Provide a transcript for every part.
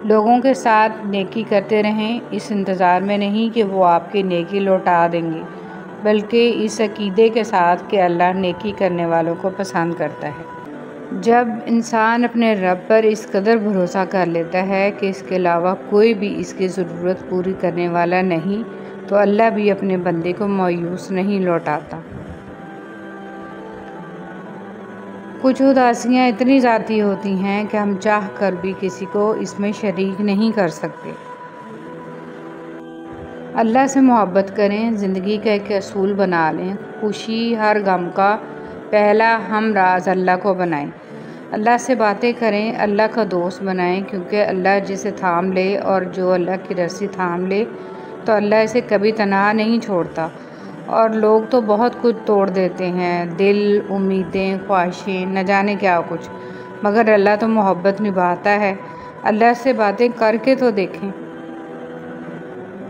لوگوں کے ساتھ نیکی کرتے رہیں، اس انتظار میں نہیں کہ وہ آپ کی نیکی لوٹا دیں گے، بلکہ اس عقیدے کے ساتھ کہ اللہ نیکی کرنے والوں کو پسند کرتا ہے۔ جب انسان اپنے رب پر اس قدر بھروسہ کر لیتا ہے کہ اس کے علاوہ کوئی بھی اس کی ضرورت پوری کرنے والا نہیں، تو اللہ بھی اپنے بندے کو مایوس نہیں لوٹاتا۔ کچھ اداسیاں اتنی ذاتی ہوتی ہیں کہ ہم چاہ کر بھی کسی کو اس میں شریک نہیں کر سکتے۔ اللہ سے محبت کریں، زندگی کا ایک اصول بنا لیں، خوشی ہر غم کا پہلا ہمراز اللہ کو بنائیں۔ اللہ سے باتیں کریں، اللہ کا دوست بنائیں، کیونکہ اللہ جسے تھام لے اور جو اللہ کی رسی تھام لے تو اللہ اسے کبھی تنہا نہیں چھوڑتا۔ اور لوگ تو بہت کچھ توڑ دیتے ہیں، دل، امیدیں، خواہشیں، نہ جانے کیا کچھ، مگر اللہ تو محبت نبھاتا ہے۔ اللہ سے باتیں کر کے تو دیکھیں۔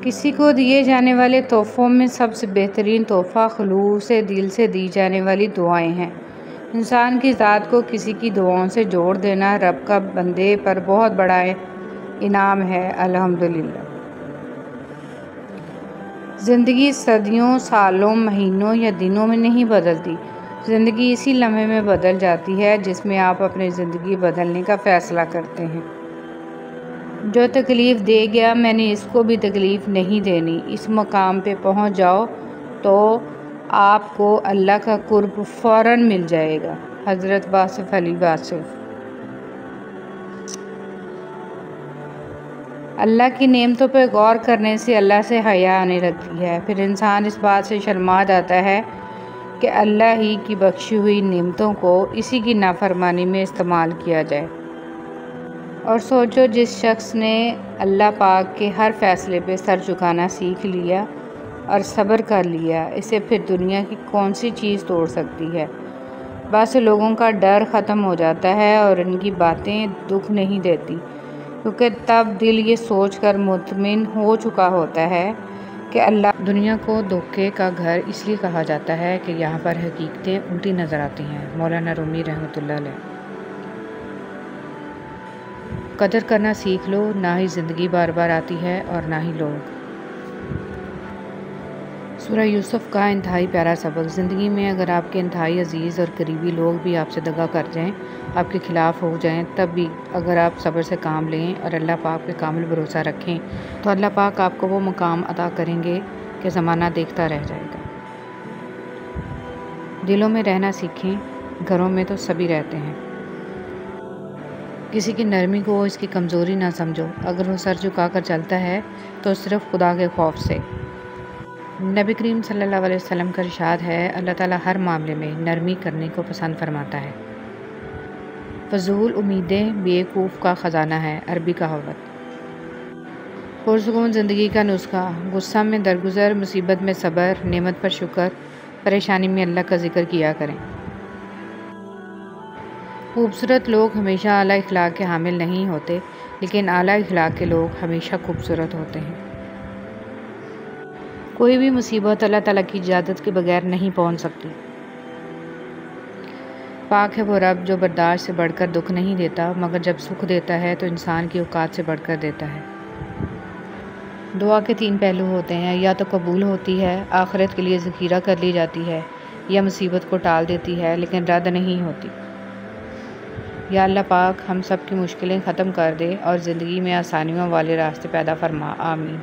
کسی کو دیے جانے والے تحفوں میں سب سے بہترین تحفہ خلوص دل سے دی جانے والی دعائیں ہیں۔ انسان کی ذات کو کسی کی دعاؤں سے جوڑ دینا رب کا بندے پر بہت بڑا انعام ہے۔ الحمدللہ۔ زندگی صدیوں، سالوں، مہینوں یا دنوں میں نہیں بدلتی، زندگی اسی لمحے میں بدل جاتی ہے جس میں آپ اپنی زندگی بدلنے کا فیصلہ کرتے ہیں۔ جو تکلیف دے گیا میں نے اس کو بھی تکلیف نہیں دینی، اس مقام پہ پہنچ جاؤ تو آپ کو اللہ کا قرب فوراً مل جائے گا۔ حضرت واصف علی واصف۔ اللہ کی نعمتوں پہ غور کرنے سے اللہ سے حیا آنے لگتی ہے، پھر انسان اس بات سے شرما جاتا ہے کہ اللہ ہی کی بخشی ہوئی نعمتوں کو اسی کی نافرمانی میں استعمال کیا جائے۔ اور سوچو، جس شخص نے اللہ پاک کے ہر فیصلے پہ سر جھکانا سیکھ لیا اور صبر کر لیا، اسے پھر دنیا کی کون سی چیز توڑ سکتی ہے؟ بس لوگوں کا ڈر ختم ہو جاتا ہے اور ان کی باتیں دکھ نہیں دیتی، کیونکہ تب دل یہ سوچ کر مطمئن ہو چکا ہوتا ہے کہ اللہ۔ دنیا کو دھوکے کا گھر اس لیے کہا جاتا ہے کہ یہاں پر حقیقتیں الٹی نظر آتی ہیں۔ مولانا رومی رحمۃ اللہ علیہ۔ قدر کرنا سیکھ لو، نہ ہی زندگی بار بار آتی ہے اور نہ ہی لوگ۔ سورہ یوسف کا انتہائی پیارا سبق۔ زندگی میں اگر آپ کے انتہائی عزیز اور قریبی لوگ بھی آپ سے دغا کر جائیں، آپ کے خلاف ہو جائیں، تب بھی اگر آپ صبر سے کام لیں اور اللہ پاک پہ کامل بھروسہ رکھیں تو اللہ پاک آپ کو وہ مقام عطا کریں گے کہ زمانہ دیکھتا رہ جائے گا۔ دلوں میں رہنا سیکھیں، گھروں میں تو سبھی رہتے ہیں۔ کسی کی نرمی کو اس کی کمزوری نہ سمجھو، اگر وہ سر جھکا کر چلتا ہے تو صرف خدا کے خوف سے۔ نبی کریم صلی اللہ علیہ وسلم کا ارشاد ہے، اللہ تعالیٰ ہر معاملے میں نرمی کرنے کو پسند فرماتا ہے۔ فضول امیدیں بیوقوف کا خزانہ ہے، عربی کہاوت۔ پرسکون زندگی کا نسخہ: غصہ میں درگزر، مصیبت میں صبر، نعمت پر شکر، پریشانی میں اللہ کا ذکر کیا کریں۔ خوبصورت لوگ ہمیشہ اعلیٰ اخلاق کے حامل نہیں ہوتے، لیکن اعلیٰ اخلاق کے لوگ ہمیشہ خوبصورت ہوتے ہیں۔ کوئی بھی مصیبت اللہ تعالیٰ کی اجازت کے بغیر نہیں پہنچ سکتی۔ پاک ہے وہ رب جو برداشت سے بڑھ کر دکھ نہیں دیتا، مگر جب سکھ دیتا ہے تو انسان کی اوقات سے بڑھ کر دیتا ہے۔ دعا کے 3 پہلو ہوتے ہیں، یا تو قبول ہوتی ہے، آخرت کے لیے ذخیرہ کر لی جاتی ہے، یا مصیبت کو ٹال دیتی ہے لیکن رد نہیں ہوتی۔ یا اللہ پاک ہم سب کی مشکلیں ختم کر دے اور زندگی میں آسانیوں والے راستے پیدا فرما، آمین۔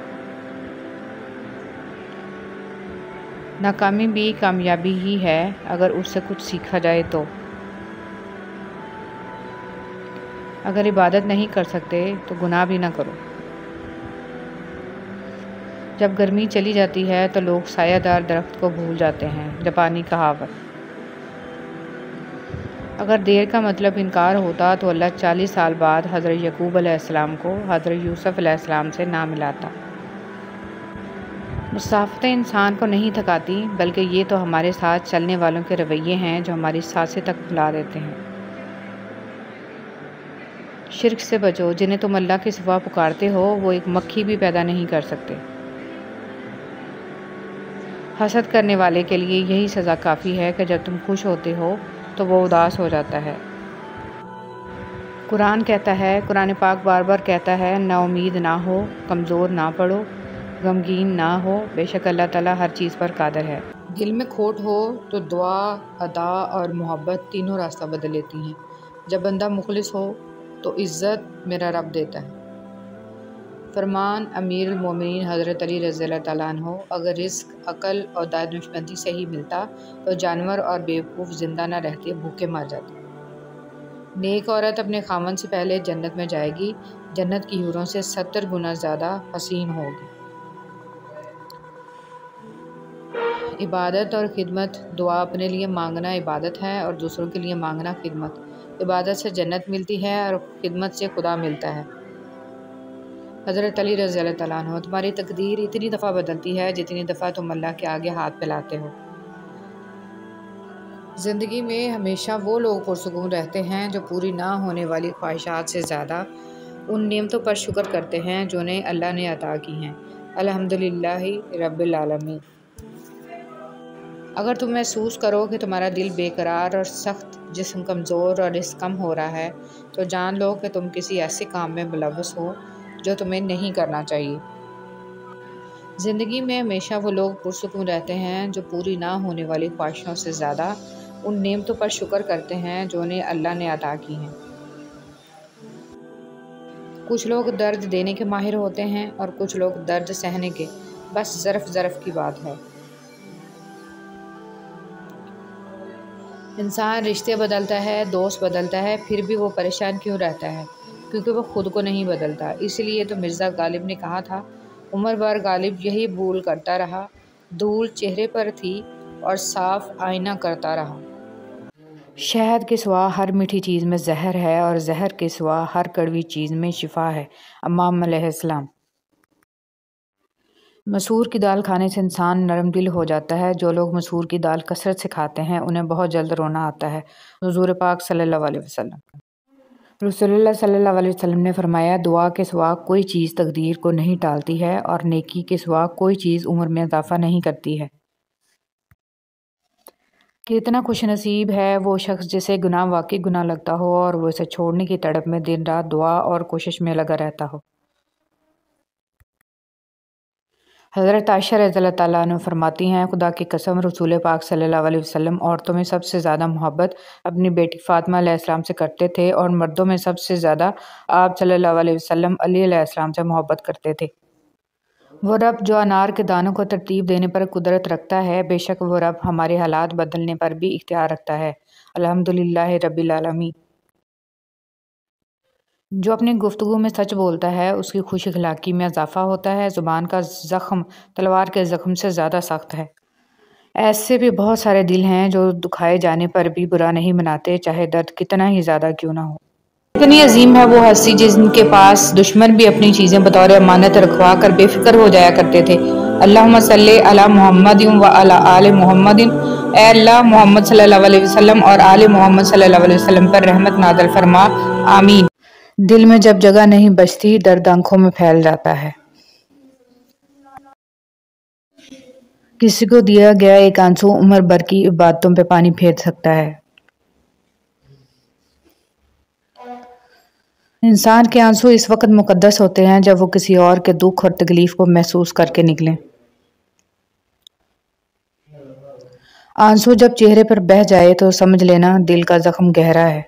ناکامی بھی کامیابی ہی ہے اگر اس سے کچھ سیکھا جائے تو۔ اگر عبادت نہیں کر سکتے تو گناہ بھی نہ کرو۔ جب گرمی چلی جاتی ہے تو لوگ سایہ دار درخت کو بھول جاتے ہیں، جاپانی کہاوت۔ اگر دیر کا مطلب انکار ہوتا تو اللہ 40 سال بعد حضرت یعقوب علیہ السلام کو حضرت یوسف علیہ السلام سے نہ ملاتا۔ مسافتیں انسان کو نہیں تھکاتی، بلکہ یہ تو ہمارے ساتھ چلنے والوں کے رویے ہیں جو ہماری سانسیں تک بھلا دیتے ہیں۔ شرک سے بچو، جنہیں تم اللہ کے سوا پکارتے ہو وہ ایک مکھی بھی پیدا نہیں کر سکتے۔ حسد کرنے والے کے لیے یہی سزا کافی ہے کہ جب تم خوش ہوتے ہو تو وہ اداس ہو جاتا ہے۔ قرآن کہتا ہے، قرآن پاک بار بار کہتا ہے، نا امید نہ ہو، کمزور نہ پڑو، غمگین نہ ہو، بے شک اللہ تعالیٰ ہر چیز پر قادر ہے۔ دل میں کھوٹ ہو تو دعا، ادا اور محبت تینوں راستہ بدل لیتی ہیں۔ جب بندہ مخلص ہو تو عزت میرا رب دیتا ہے۔ فرمان امیر المومنین حضرت علی رضی اللہ تعالیٰ عنہ، اگر رزق عقل اور دانشمندی سے ہی ملتا تو جانور اور بیوقوف زندہ نہ رہتے، بھوکے مر جاتے۔ نیک عورت اپنے خاوند سے پہلے جنت میں جائے گی، جنت کی حوروں سے 70 گنا زیادہ حسین ہوگی۔ عبادت اور خدمت، دعا اپنے لیے مانگنا عبادت ہے اور دوسروں کے لیے مانگنا خدمت۔ عبادت سے جنت ملتی ہے اور خدمت سے خدا ملتا ہے۔ حضرت علی رضی اللہ تعالیٰ عنہ، تمہاری تقدیر اتنی دفعہ بدلتی ہے جتنی دفعہ تم اللہ کے آگے ہاتھ پھیلاتے ہو۔ زندگی میں ہمیشہ وہ لوگ پرسکون رہتے ہیں جو پوری نہ ہونے والی خواہشات سے زیادہ ان نعمتوں پر شکر کرتے ہیں جو انہیں اللہ نے عطا کی ہیں۔ الحمدللہ رب العالمین۔ اگر تم محسوس کرو کہ تمہارا دل بے قرار اور سخت، جسم کمزور اور رزق کم ہو رہا ہے، تو جان لو کہ تم کسی ایسے کام میں ملوث ہو جو تمہیں نہیں کرنا چاہیے۔ زندگی میں ہمیشہ وہ لوگ پرسکون رہتے ہیں جو پوری نہ ہونے والی خواہشوں سے زیادہ ان نعمتوں پر شکر کرتے ہیں جو انہیں اللہ نے عطا کی ہیں۔ کچھ لوگ درد دینے کے ماہر ہوتے ہیں اور کچھ لوگ درد سہنے کے، بس ظرف کی بات ہے۔ انسان رشتے بدلتا ہے، دوست بدلتا ہے، پھر بھی وہ پریشان کیوں رہتا ہے؟ کیونکہ وہ خود کو نہیں بدلتا۔ اسی لیے تو مرزا غالب نے کہا تھا، عمر بھر غالب یہی بھول کرتا رہا، دھول چہرے پر تھی اور صاف آئینہ کرتا رہا۔ شہد کے سوا ہر میٹھی چیز میں زہر ہے اور زہر کے سوا ہر کڑوی چیز میں شفا ہے۔ امام علیہ السلام۔ مسور کی دال کھانے سے انسان نرم دل ہو جاتا ہے۔ جو لوگ مسور کی دال کثرت سے کھاتے ہیں انہیں بہت جلد رونا آتا ہے۔ حضور پاک صلی اللہ علیہ وسلم۔ رسول اللہ صلی اللہ علیہ وسلم نے فرمایا، دعا کے سوا کوئی چیز تقدیر کو نہیں ٹالتی ہے اور نیکی کے سوا کوئی چیز عمر میں اضافہ نہیں کرتی ہے۔ کتنا خوش نصیب ہے وہ شخص جسے گناہ واقعی گناہ لگتا ہو اور وہ اسے چھوڑنے کی تڑپ میں دن رات دعا اور کوشش میں لگا رہتا ہو۔ حضرت عائشہ رضی اللہ تعالیٰ عنہ فرماتی ہیں، خدا کی قسم رسول پاک صلی اللہ علیہ وسلم عورتوں میں سب سے زیادہ محبت اپنی بیٹی فاطمہ علیہ السلام سے کرتے تھے اور مردوں میں سب سے زیادہ آپ صلی اللہ علیہ وسلم علی علیہ السلام سے محبت کرتے تھے۔ وہ رب جو انار کے دانوں کو ترتیب دینے پر قدرت رکھتا ہے، بے شک وہ رب ہمارے حالات بدلنے پر بھی اختیار رکھتا ہے۔ الحمدللہ رب العالمین۔ جو اپنی گفتگو میں سچ بولتا ہے اس کی خوش اخلاقی میں اضافہ ہوتا ہے۔ زبان کا زخم تلوار کے زخم سے زیادہ سخت ہے۔ ایسے بھی بہت سارے دل ہیں جو دکھائے جانے پر بھی برا نہیں مناتے، چاہے درد کتنا ہی زیادہ کیوں نہ ہو۔ اتنی عظیم ہے وہ ہستی جن کے پاس دشمن بھی اپنی چیزیں بطور امانت رکھوا کر بے فکر ہو جایا کرتے تھے۔ اللہم صلی علی محمد و علی آل محمد۔ اے اللہ محمد صلی اللہ علیہ وسلم اور آل محمد صلی اللہ علیہ وسلم پر رحمت نازل فرما، آمین۔ دل میں جب جگہ نہیں بچتی، درد آنکھوں میں پھیل جاتا ہے۔ کسی کو دیا گیا ایک آنسو عمر بھر کی عبادتوں پہ پانی پھیر سکتا ہے۔ انسان کے آنسو اس وقت مقدس ہوتے ہیں جب وہ کسی اور کے دکھ اور تکلیف کو محسوس کر کے نکلیں۔ آنسو جب چہرے پر بہہ جائے تو سمجھ لینا دل کا زخم گہرا ہے۔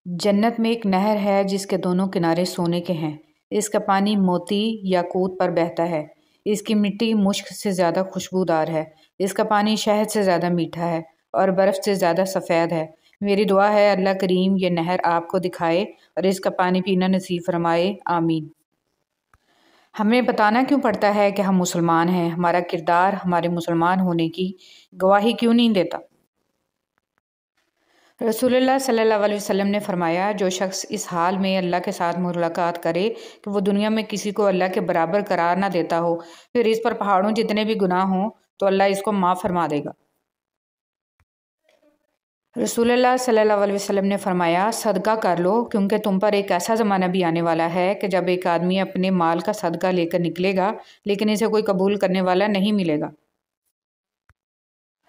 جنت میں ایک نہر ہے جس کے دونوں کنارے سونے کے ہیں۔ اس کا پانی موتی یاقوت پر بہتا ہے۔ اس کی مٹی مشک سے زیادہ خوشبودار ہے۔ اس کا پانی شہد سے زیادہ میٹھا ہے اور برف سے زیادہ سفید ہے۔ میری دعا ہے اللہ کریم یہ نہر آپ کو دکھائے اور اس کا پانی پینا نصیب فرمائے، آمین۔ ہمیں بتانا کیوں پڑتا ہے کہ ہم مسلمان ہیں؟ ہمارا کردار ہمارے مسلمان ہونے کی گواہی کیوں نہیں دیتا؟ رسول اللہ صلی اللہ علیہ وسلم نے فرمایا، جو شخص اس حال میں اللہ کے ساتھ ملاقات کرے کہ وہ دنیا میں کسی کو اللہ کے برابر قرار نہ دیتا ہو، پھر اس پر پہاڑوں جتنے بھی گناہ ہوں تو اللہ اس کو معاف فرما دے گا۔ رسول اللہ صلی اللہ علیہ وسلم نے فرمایا، صدقہ کر لو کیونکہ تم پر ایک ایسا زمانہ بھی آنے والا ہے کہ جب ایک آدمی اپنے مال کا صدقہ لے کر نکلے گا لیکن اسے کوئی قبول کرنے والا نہیں ملے گا۔